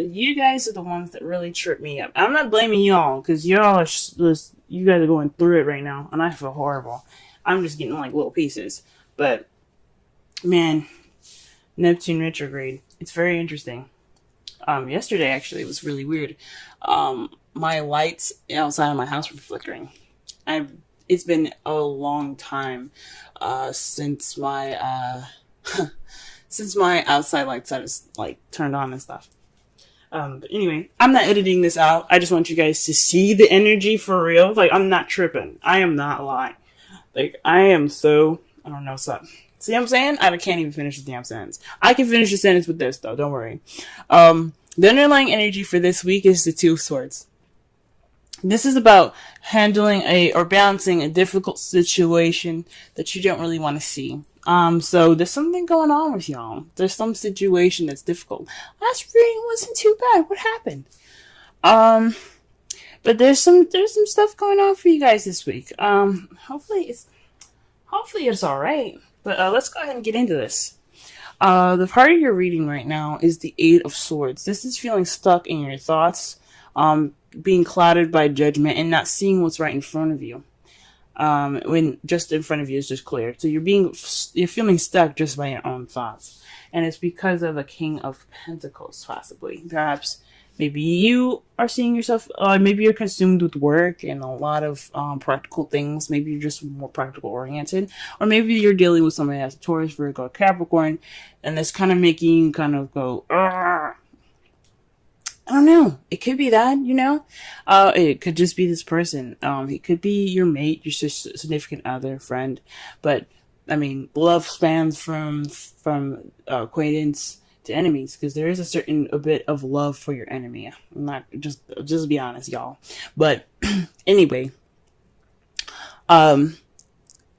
But you guys are the ones that really trip me up. I'm not blaming y'all, because y'all are just, you guys are going through it right now, and I feel horrible. I'm just getting like little pieces. But, man, Neptune retrograde. It's very interesting. Yesterday, actually, it was really weird. My lights outside of my house were flickering. It's been a long time since my since my outside lights are like turned on and stuff. But anyway, I'm not editing this out. I just want you guys to see the energy for real. Like, I'm not tripping. I am not lying. Like, I am so, I don't know, so. See what I'm saying? I can't even finish the damn sentence. I can finish the sentence with this, though. Don't worry. The underlying energy for this week is the Two of Swords. This is about handling or balancing a difficult situation that you don't really want to see. So there's something going on with y'all. There's some situation that's difficult. Last reading wasn't too bad. What happened? But there's some stuff going on for you guys this week. Hopefully it's all right. But let's go ahead and get into this. The part of your reading right now is the Eight of Swords. This is feeling stuck in your thoughts, being clouded by judgment, and not seeing what's right in front of you. When just in front of you is just clear. So you're feeling stuck just by your own thoughts. And it's because of the King of Pentacles, possibly. Perhaps maybe you are seeing yourself, maybe you're consumed with work and a lot of practical things. Maybe you're just more practical oriented. Or maybe you're dealing with somebody that's a Taurus, Virgo, Capricorn, and that's kind of making you kind of go, Argh. I don't know. It could be that, you know. It could just be this person. It could be your mate, your significant other, friend. But I mean, love spans from acquaintance to enemies, because there is a bit of love for your enemy. I'm not just be honest, y'all. But anyway,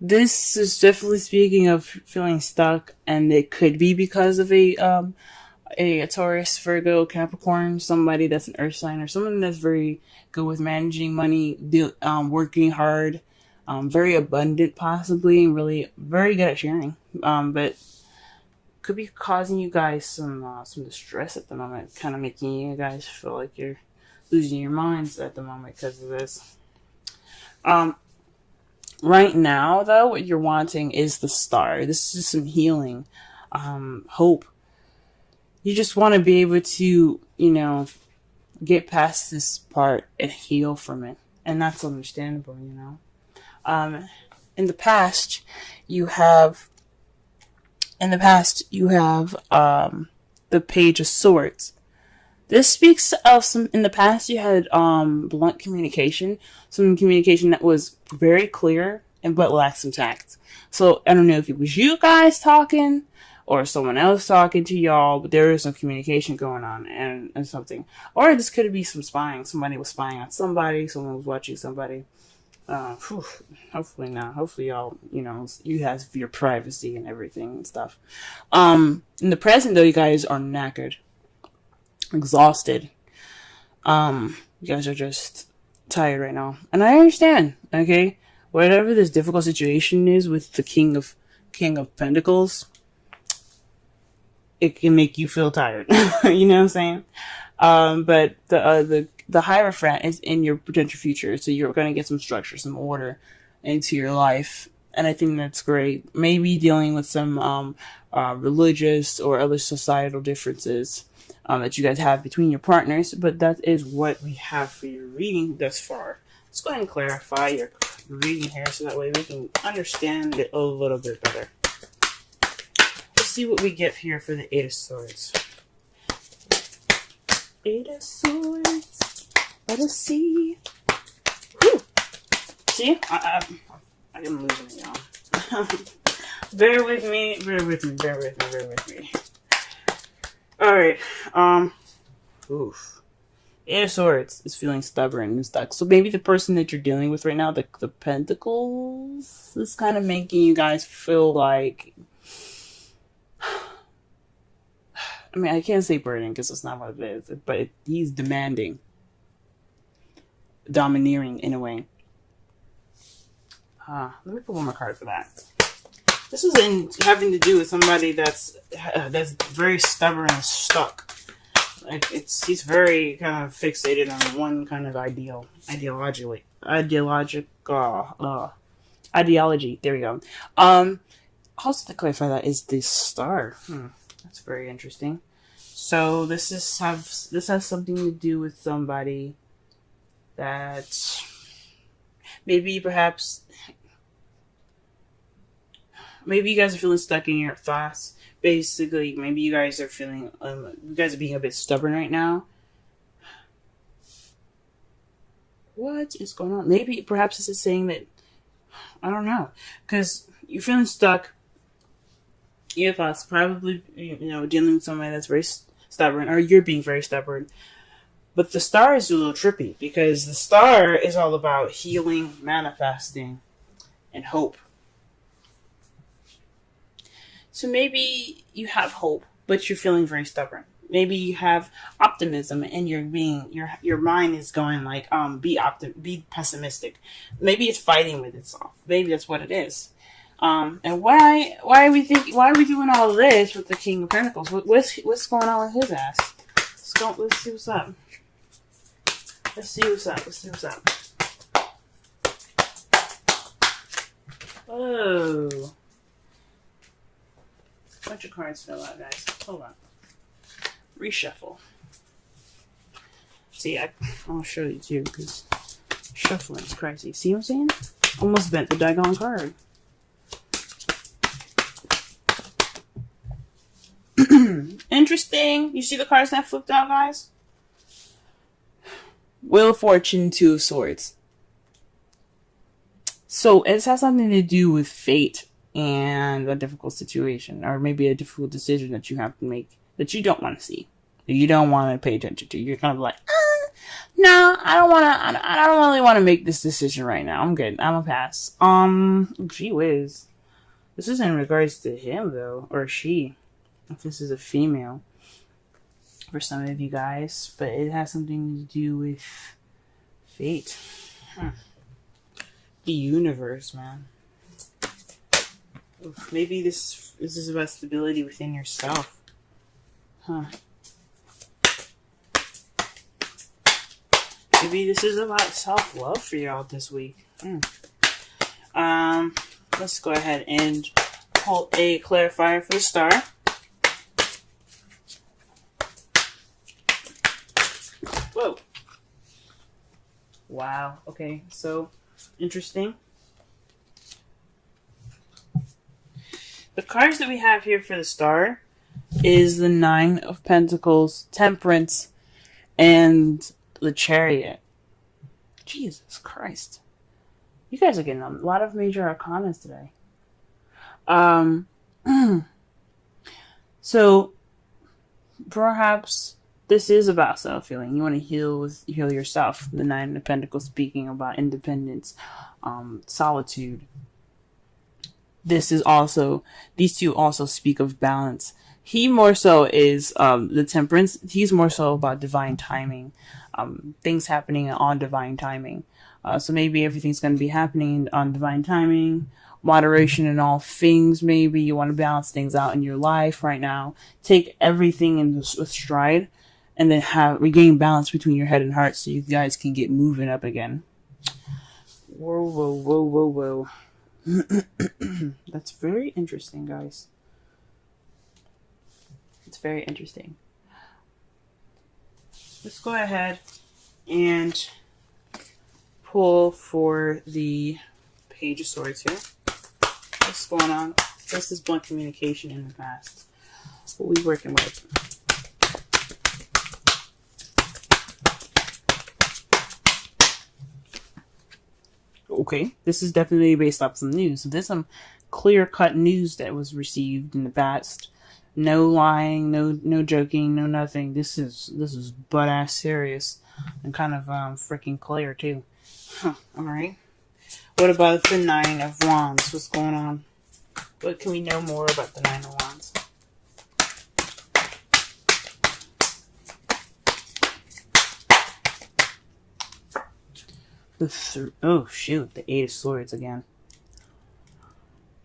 this is definitely speaking of feeling stuck, and it could be because of a Taurus, Virgo, Capricorn, somebody that's an earth sign, or someone that's very good with managing money, working hard, very abundant possibly, and really very good at sharing. But could be causing you guys some distress at the moment, kind of making you guys feel like you're losing your minds at the moment because of this. Right now, though, what you're wanting is the Star. This is some healing, hope. You just want to be able to, get past this part and heal from it. And that's understandable, In the past, you have the Page of Swords. This speaks of in the past you had blunt communication, some communication that was very clear but lacked some tact. So I don't know if it was you guys talking or someone else talking to y'all, but there is some communication going on and something. Or this could be some spying. Somebody was spying on somebody, someone was watching somebody. Hopefully not. Hopefully y'all, you have your privacy and everything and stuff. In the present though, you guys are knackered, exhausted. You guys are just tired right now. And I understand, okay? Whatever this difficult situation is with the King of Pentacles, it can make you feel tired. You know what I'm saying? But the Hierophant is in your potential future, so you're going to get some structure, some order into your life, and I think that's great. Maybe dealing with some religious or other societal differences that you guys have between your partners, but that is what we have for your reading thus far. Let's go ahead and clarify your reading here, so that way we can understand it a little bit better. Let's see what we get here for the Eight of Swords. Eight of Swords. Let us see. Whew. See? I am losing it, y'all. Bear with me. Alright. Oof. Eight of Swords is feeling stubborn and stuck. So maybe the person that you're dealing with right now, the Pentacles, is kind of making you guys feel like... I mean, I can't say burden because that's not what it is, but he's demanding, domineering in a way. Let me put one more card for that. This is having to do with somebody that's very stubborn and stuck. He's very kind of fixated on one kind of ideology. There we go. Also to clarify, that is the star. That's very interesting. So this has something to do with somebody that maybe you guys are feeling stuck in your thoughts. Basically, maybe you guys are feeling you guys are being a bit stubborn right now. What is going on? Maybe perhaps this is saying that, I don't know, because you're feeling stuck. Your thoughts, probably, dealing with somebody that's very stubborn, or you're being very stubborn. But the star is a little trippy, because the star is all about healing, manifesting, and hope. So maybe you have hope, but you're feeling very stubborn. Maybe you have optimism, and your mind is going like, be pessimistic. Maybe it's fighting with itself. Maybe that's what it is. And why are we doing all of this with the King of Pentacles? What's going on with his ass? Let's see what's up. Let's see what's up. Oh. Bunch of cards fell out, guys. Hold on. Reshuffle. See, I'll show you too, because shuffling is crazy. See what I'm saying? Almost bent the daggone card. Interesting. You see the cards that flipped out, guys? Wheel of Fortune, Two of Swords. So it has something to do with fate and a difficult situation, or maybe a difficult decision that you have to make that you don't want to see, that you don't want to pay attention to. You're kind of like, no, I don't really want to make this decision right now. I'm good. I'm a pass. Gee whiz. This is in regards to him though, or she. If this is a female, for some of you guys, but it has something to do with fate. The universe, man. Oof, maybe this is about stability within yourself. Maybe this is about self-love for y'all this week. Let's go ahead and pull a clarifier for the star. Whoa. Wow. Okay, so interesting. The cards that we have here for the star is the Nine of Pentacles, Temperance, and the Chariot. Jesus Christ. You guys are getting a lot of major arcanas today. So, perhaps this is about self-healing. You want to heal yourself. The Nine of Pentacles speaking about independence, solitude. These two also speak of balance. He more so is the Temperance. He's more so about divine timing, things happening on divine timing. So maybe everything's going to be happening on divine timing, moderation in all things. Maybe you want to balance things out in your life right now. Take everything with stride, and then regain balance between your head and heart, so you guys can get moving up again. Whoa, whoa, whoa, whoa, whoa. That's very interesting, guys. It's very interesting. Let's go ahead and pull for the Page of Swords here. What's going on? This is blunt communication in the past. What we working with? Okay, this is definitely based off some news. So there's some clear-cut news that was received in the past. No lying, no joking, no nothing. This is butt-ass serious and kind of freaking clear too. Alright. What about the Nine of Wands? What's going on? What can we know more about the Nine of Wands? Oh shoot, the Eight of Swords again.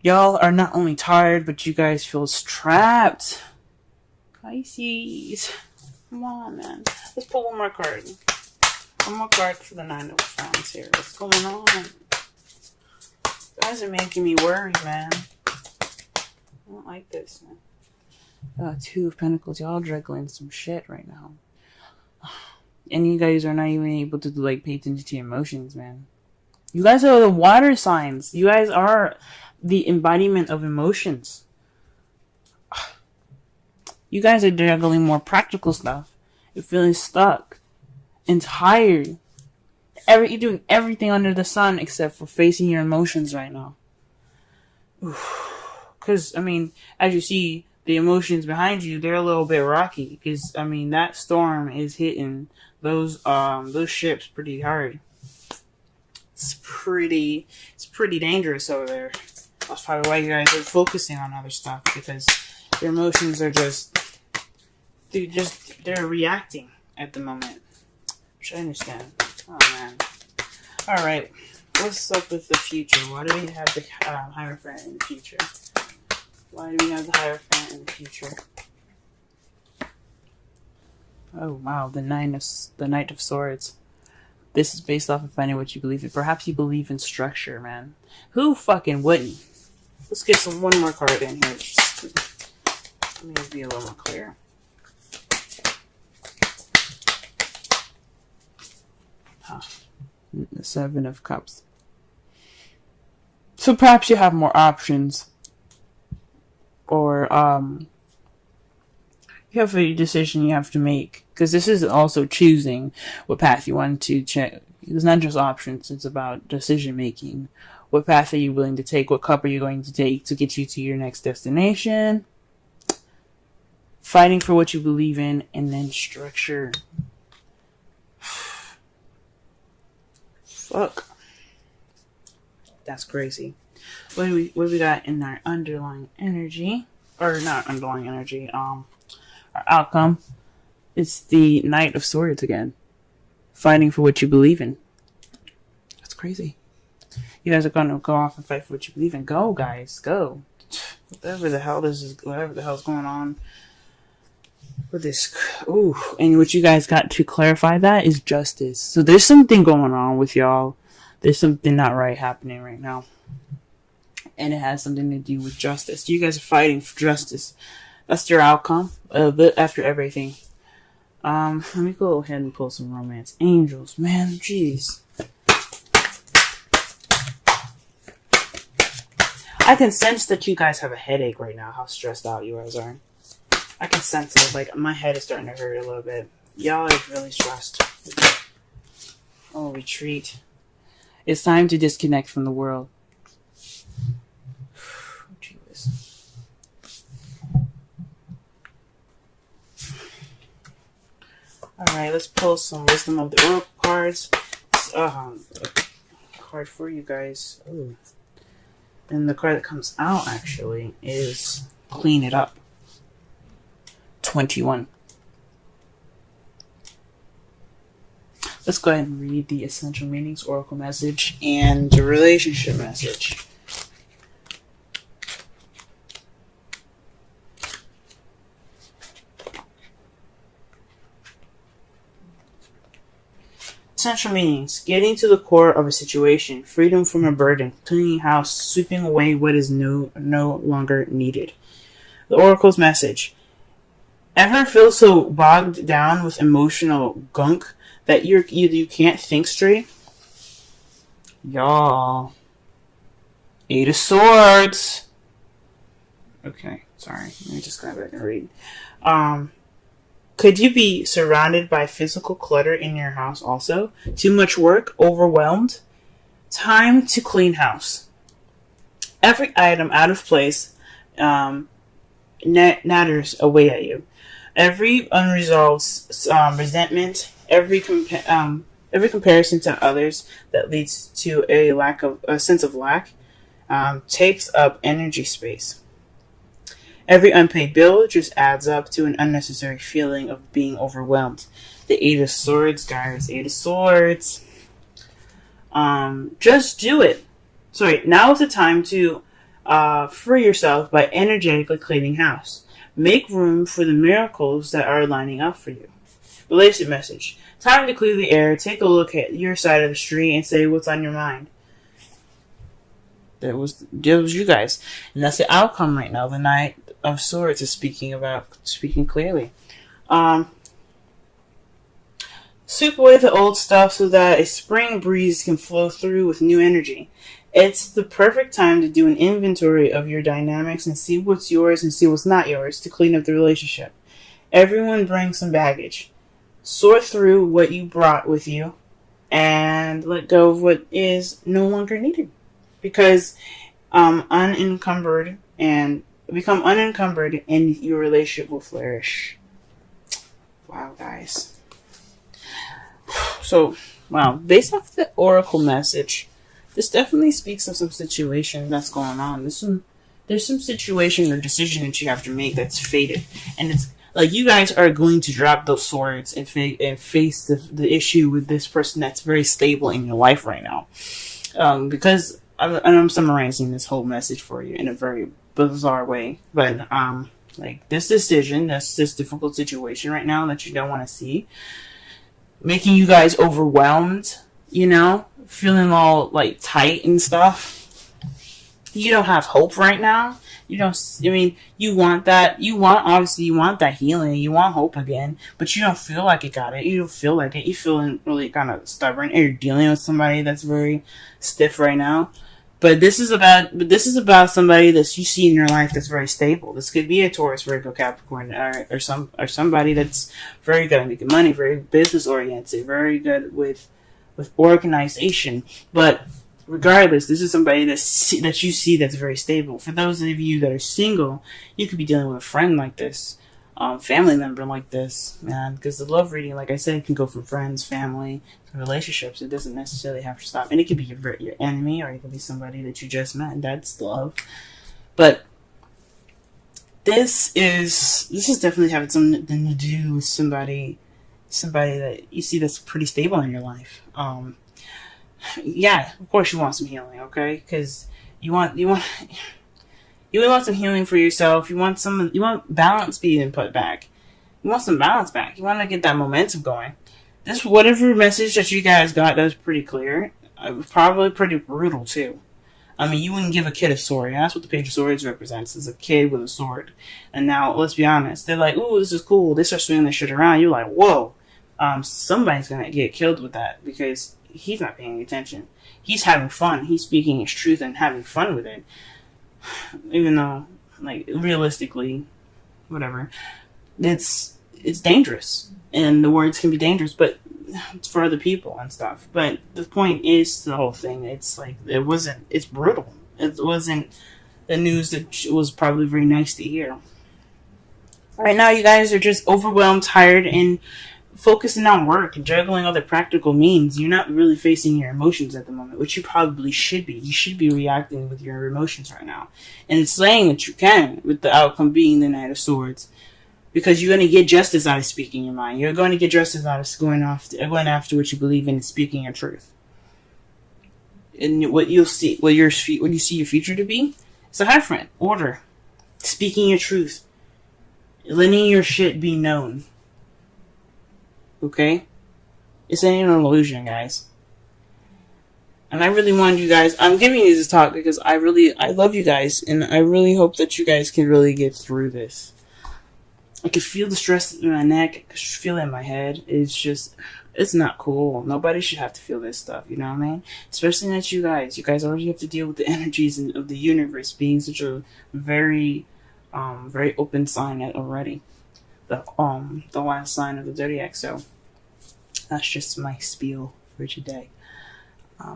Y'all are not only tired, but you guys feel trapped. Pisces. Come on, man. Let's pull one more card. One more card for the Nine of Wands here. What's going on? You guys are making me worry, man. I don't like this, man. Two of Pentacles. Y'all juggling some shit right now. And you guys are not even able to, like, pay attention to your emotions, man. You guys are the water signs. You guys are the embodiment of emotions. You guys are juggling more practical stuff. You're feeling stuck and tired. You're doing everything under the sun except for facing your emotions right now. Because, I mean, as you see, the emotions behind you, they're a little bit rocky. Because, I mean, that storm is hitting those ships pretty hard. It's pretty dangerous over there. That's probably why you guys are focusing on other stuff, because your emotions are they're reacting at the moment. Which I understand. Oh man. Alright. What's up with the future? Why do we have the Hierophant in the future? Why do we have the Hierophant in the future? Oh wow, the Knight of Swords. This is based off of finding what you believe in. Perhaps you believe in structure, man. Who fucking wouldn't? Let's get one more card in here. Just let me be a little more clear. The Seven of Cups. So perhaps you have more options. Or, you have a decision you have to make. Because this is also choosing what path you want to check. It's not just options, it's about decision making. What path are you willing to take? What cup are you going to take to get you to your next destination? Fighting for what you believe in, and then structure. Fuck. That's crazy. What do we got in our underlying energy? Or not underlying energy, our outcome. It's the Knight of Swords again. Fighting for what you believe in. That's crazy. You guys are gonna go off and fight for what you believe in. Go, guys, go. Whatever the hell's going on with this. Ooh, and what you guys got to clarify that is justice. So there's something going on with y'all. There's something not right happening right now. And it has something to do with justice. You guys are fighting for justice. That's your outcome. After everything. Let me go ahead and pull some romance angels. Man, jeez. I can sense that you guys have a headache right now. How stressed out you guys are. I can sense it. Like, my head is starting to hurt a little bit. Y'all are really stressed. Oh, retreat. It's time to disconnect from the world. Jesus. Alright, let's pull some Wisdom of the Oracle cards. A card for you guys. Ooh. And the card that comes out, actually, is Clean It Up. 21. Let's go ahead and read the Essential Meanings, Oracle message, and the relationship message. Essential meanings: getting to the core of a situation, freedom from a burden, cleaning house, sweeping away what is no longer needed. The Oracle's message: ever feel so bogged down with emotional gunk that you can't think straight? Y'all. 8 of Swords. Okay, sorry. Let me just go back and read. Could you be surrounded by physical clutter in your house also? Too much work? Overwhelmed? Time to clean house. Every item out of place natters away at you. Every unresolved resentment, every comparison to others that leads to a sense of lack, takes up energy space. Every unpaid bill just adds up to an unnecessary feeling of being overwhelmed. The 8 of Swords, guys. 8 of Swords. Just do it. Sorry, now is the time to free yourself by energetically cleaning house. Make room for the miracles that are lining up for you. Relationship message. Time to clear the air. Take a look at your side of the street and say what's on your mind. That was you guys. And that's the outcome right now. The Knight of Swords is speaking clearly. Sweep away the old stuff so that a spring breeze can flow through with new energy. It's the perfect time to do an inventory of your dynamics and see what's yours and see what's not yours to clean up the relationship. Everyone brings some baggage. Sort through what you brought with you and let go of what is no longer needed. Because unencumbered and become unencumbered and your relationship will flourish. Wow, guys. So, wow, based off the oracle message, this definitely speaks of some situation that's going on. There's some situation or decision that you have to make that's fated. And it's like you guys are going to drop those swords and face the issue with this person that's very stable in your life right now. Because I'm summarizing this whole message for you in a very bizarre way. But like this decision, this difficult situation right now that you don't want to see, making you guys overwhelmed, feeling all like tight and stuff. You don't have hope right now. You want that. You want that healing. You want hope again, but you don't feel like you got it. You don't feel like it. You're feeling really kind of stubborn, and you're dealing with somebody that's very stiff right now. But this is about somebody that you see in your life that's very stable. This could be a Taurus, Virgo, Capricorn, or somebody that's very good at making money, very business oriented, very good with organization. But regardless, this is somebody that you see that's very stable. For those of you that are single, you could be dealing with a friend like this, family member like this, man. Because the love reading, like I said, can go from friends, family, to relationships. It doesn't necessarily have to stop. And it could be your enemy, or it could be somebody that you just met. That's love. But this is definitely having something to do with somebody that you see that's pretty stable in your life. Yeah, of course you want some healing, okay? Because you want some healing for yourself. You want balance being put back. You want some balance back. You want to get that momentum going. This whatever message that you guys got, that was pretty clear. Probably pretty brutal too. I mean, you wouldn't give a kid a sword. That's what the Page of Swords represents, is a kid with a sword. And now, let's be honest, they're like, ooh, this is cool. They start swinging this shit around. You're like, whoa. Somebody's gonna get killed with that because he's not paying attention. He's having fun. He's speaking his truth and having fun with it. Even though, like, realistically, whatever, it's dangerous. And the words can be dangerous, but it's for other people and stuff. But the point is the whole thing. It's like, it's brutal. It wasn't the news that was probably very nice to hear. Right now, you guys are just overwhelmed, tired, and focusing on work and juggling other practical means. You're not really facing your emotions at the moment, which you probably should be. You should be reacting with your emotions right now. And it's saying that you can, with the outcome being the Knight of Swords. Because you're going to get justice out of speaking your mind. You're going to get justice out of going after what you believe in and speaking your truth. And what you see your future to be, is a Hierophant. Order. Speaking your truth. Letting your shit be known. Okay? It's ain't an illusion, guys. And I really want you guys, I'm giving you this talk because I love you guys, and I really hope that you guys can really get through this. I can feel the stress in my neck, I can feel it in my head. It's not cool. Nobody should have to feel this stuff, you know what I mean? Especially not you guys. You guys already have to deal with the energies of the universe being such a very, very open sign already. The last sign of the zodiac. So that's just my spiel for today,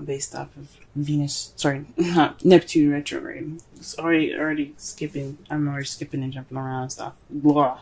based off of Neptune retrograde. It's already skipping. I'm already skipping and jumping around and stuff. Blah.